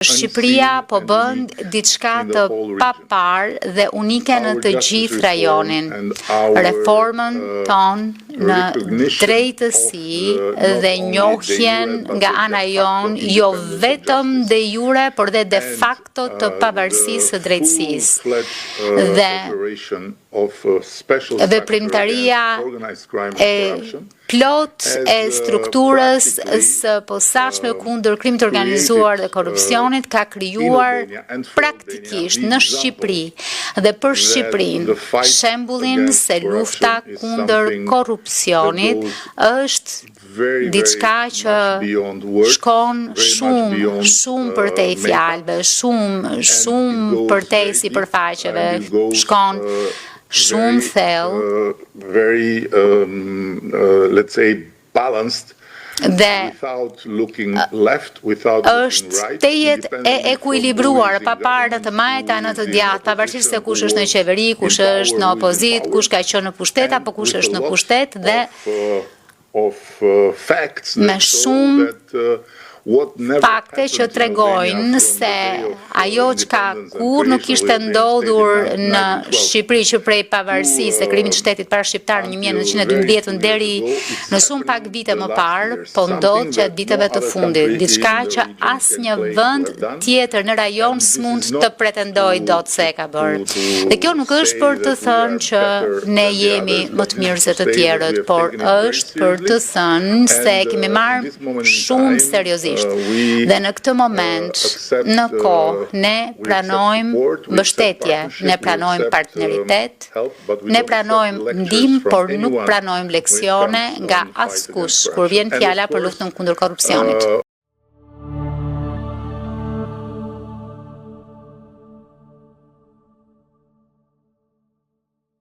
Shqipëria po bën diçka të paparë dhe unike në të gjithë rajonin. Reformën tonë në drejtësi dhe njohjen nga ana jonë, jo vetëm de jure, por dhe de facto të pavarësisë së drejtësisë. Dhe veprimtaria e plot e strukturës së posaçme kundër krimit të organizuar dhe korrupsionit ka krijuar praktikisht në Shqipëri dhe për Shqipërinë shembullin se lufta kundër korrupsionit është diçka që shkon shumë përtej fjalëve, shumë përtej sipërfaqeve, shkon shumë thellë, let's say balanced, dhe është tejet e ekuilibruar pa parë në të majta në të djathtë, pavarësisht se kush është në qeveri, kush është në opozit, kush ka qenë në pushtet apo kush është në pushtet, dhe me shumë fakte që tregojnë se ajo çka kur nuk ishte ndodhur në Shqipëri që prej pavarësisë e krijimit të shtetit parashqiptar në 1912 deri në shumë pak vite më parë, po ndodh gjatë viteve të fundit, diçka që asnjë vend tjetër në rajon s'mund të pretendojë dot se e ka bërë. Dhe kjo nuk është për të thënë që ne jemi më të mirë se të tjerët, por është për të thënë se kemi marrë shumë seriozisht. Dhe në këtë moment, në kohë, ne pranojmë mbështetje, ne pranojmë partneritet, ne pranojmë ndihmë, por nuk pranojmë leksione nga askush kur vjen fjala për luftën kundër korrupsionit.